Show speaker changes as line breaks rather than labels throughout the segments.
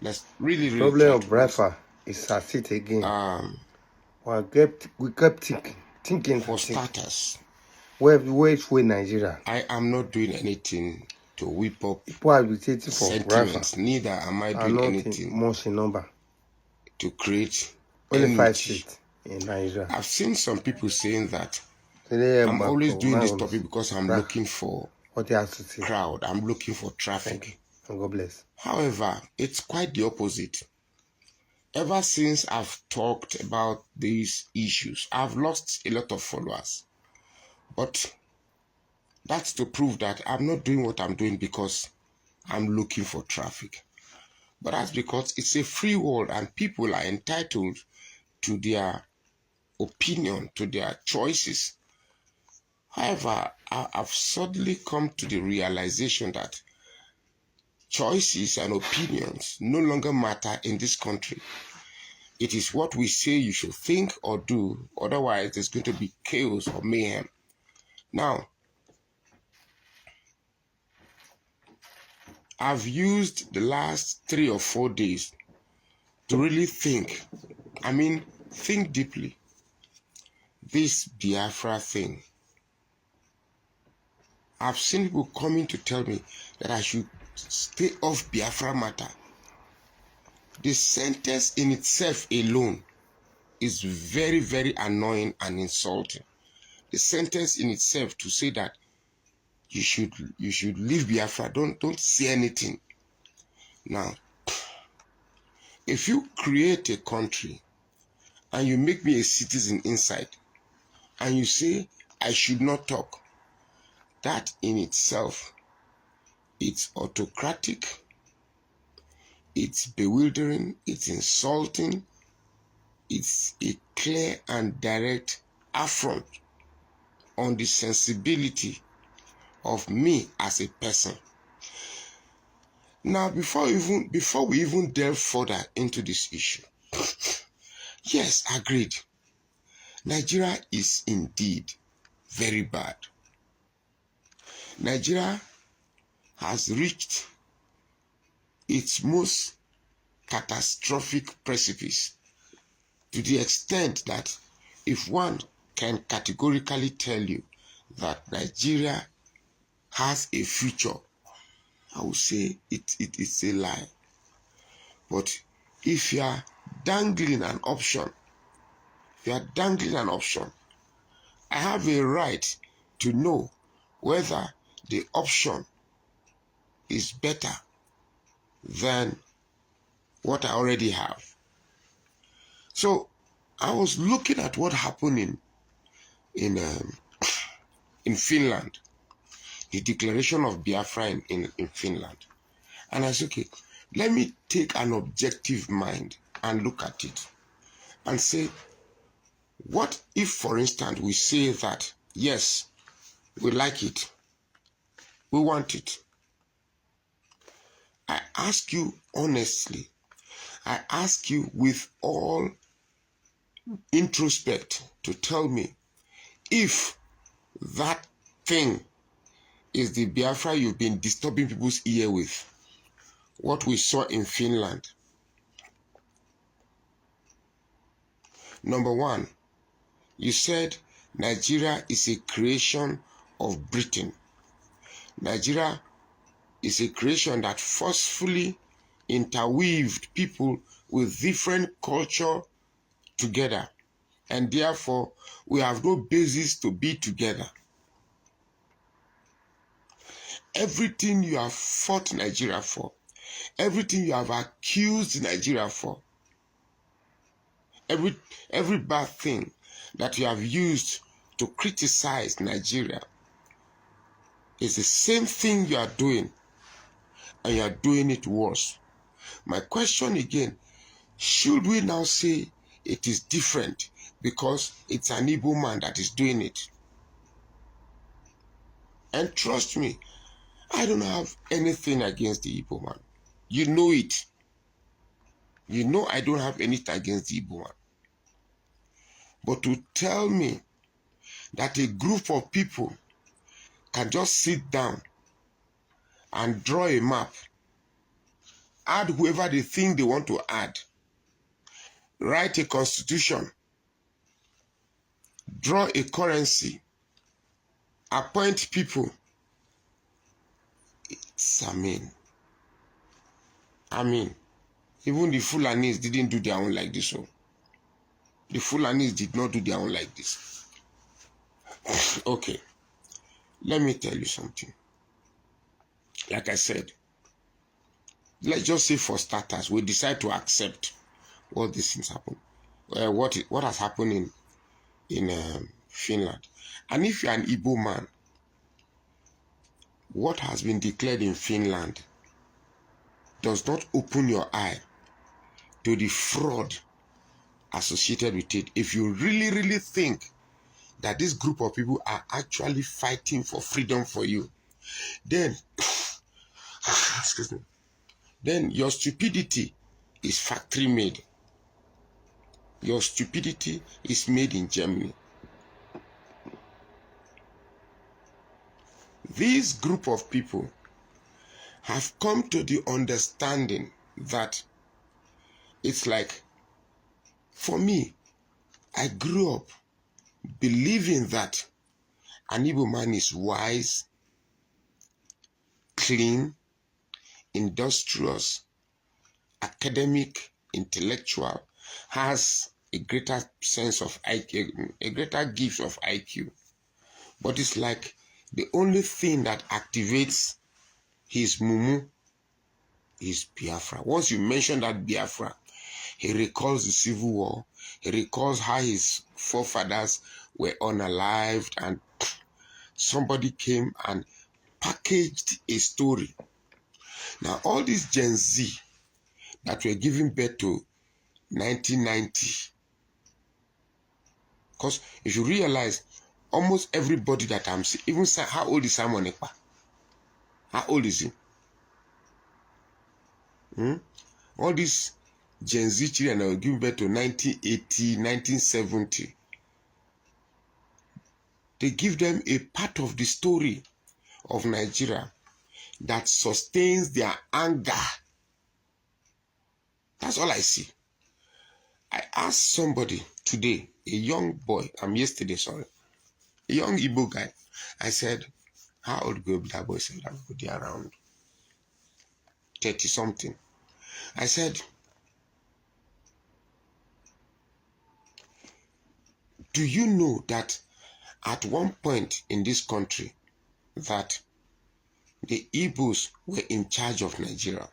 Let's really
Problem
try
of
to listen.
Biafra is at it again. We kept thinking
For
to think.
starters,
Which way Nigeria?
I am not doing anything to whip up
People are agitating for Biafra
sentiments. Neither am I
are
doing
not
anything
much in number.
to create
Only 5
enmity.
states in Nigeria.
I've seen some people saying that
Today,
I'm always doing this topic because I'm looking for
what they have to say.
crowd. I'm looking for traffic.
Thank you. And God bless.
However, it's quite the opposite. Ever since I've talked about these issues, I've lost a lot of followers. But that's to prove that I'm not doing what I'm doing because I'm looking for traffic. But that's because it's a free world and people are entitled to their opinion, to their choices. However, I've suddenly come to the realization that choices and opinions no longer matter in this country. It is what we say you should think or do, otherwise there's going to be chaos or mayhem. Now, I've used the last 3 or 4 days to really think. I mean, think deeply. This Biafra thing. I've seen people coming to tell me that I should stay off Biafra matter. The sentence in itself alone is very, very annoying and insulting. The sentence in itself to say that you should leave Biafra, don't say anything. Now, if you create a country and you make me a citizen inside and you say I should not talk, that in itself, it's autocratic, it's bewildering, it's insulting, it's a clear and direct affront on the sensibility of me as a person. Now, before we even delve further into this issue, yes, agreed. Nigeria is indeed very bad. Nigeria has reached its most catastrophic precipice to the extent that if one can categorically tell you that Nigeria has a future, I would say it's a lie. But if you are dangling an option, I have a right to know whether the option is better than what I already have. So I was looking at what happened in Finland, the declaration of Biafra in Finland. And I said, okay, let me take an objective mind and look at it and say, what if, for instance, we say that, yes, we like it, we want it. I ask you honestly, I ask you with all introspect to tell me if that thing is the Biafra you've been disturbing people's ear with, what we saw in Finland. Number one, you said Nigeria is a creation of Britain. Nigeria is a creation that forcefully interweaved people with different culture together, and therefore we have no basis to be together. Everything you have fought Nigeria for, everything you have accused Nigeria for, every bad thing that you have used to criticize Nigeria is the same thing you are doing, and you are doing it worse. My question again, should we now say it is different because it's an Igbo man that is doing it? And trust me, I don't have anything against the Igbo man. You know it. You know I don't have anything against the Igbo man. But to tell me that a group of people can just sit down and draw a map add whoever they think they want to add, write a constitution, draw a currency, appoint people. I mean, even the Fulanis didn't do their own like this. So the Fulanis did not do their own like this. Okay, let me tell you something. Like I said, let's just say for starters, we decide to accept all these things happen. What has happened in Finland. And if you're an Igbo man, what has been declared in Finland does not open your eye to the fraud associated with it. If you really, really think that this group of people are actually fighting for freedom for you, then, excuse me, then your stupidity is factory made. Your stupidity is made in Germany. This group of people have come to the understanding that it's like, for me, I grew up believing that an Igbo man is wise, clean, industrious, academic, intellectual, has a greater sense of IQ, a greater gift of IQ. But it's like the only thing that activates his mumu is Biafra. Once you mention that Biafra, he recalls the Civil War. He recalls how his forefathers were unalived and somebody came and packaged a story. Now, all these Gen Z that were giving birth to 1990, because if you realize, almost everybody that I'm seeing, even how old is Simon Ekpa? How old is he? All these Gen Z children that were giving birth to 1980, 1970, they give them a part of the story of Nigeria that sustains their anger. That's all I see. I asked somebody today, a young boy, yesterday, sorry, a young Igbo guy. I said, how old will that boy? Said, I would be around 30 something. I said, do you know that at one point in this country that the Igbos were in charge of Nigeria?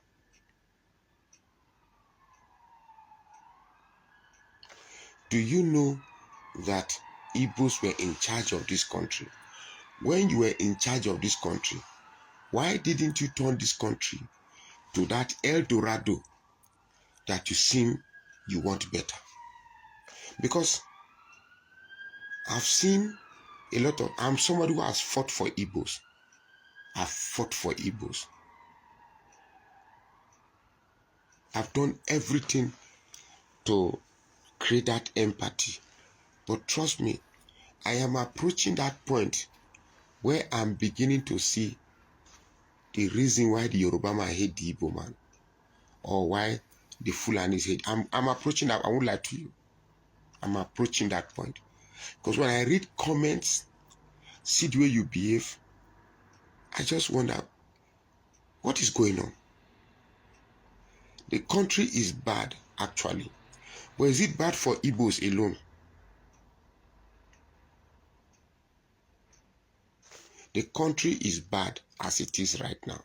Do you know that Igbos were in charge of this country? When you were in charge of this country, why didn't you turn this country to that El Dorado that you seem you want better? Because I've seen a lot of, I'm somebody who has fought for Igbos. I've fought for Igbos. I've done everything to create that empathy. But trust me, I am approaching that point where I'm beginning to see the reason why the Yoruba man hate the Igbo man, or why the Fulanis hate. I'm approaching that. I won't lie to you. I'm approaching that point. Because when I read comments, see the way you behave, I just wonder, what is going on? The country is bad, actually. But is it bad for Igbos alone? The country is bad as it is right now.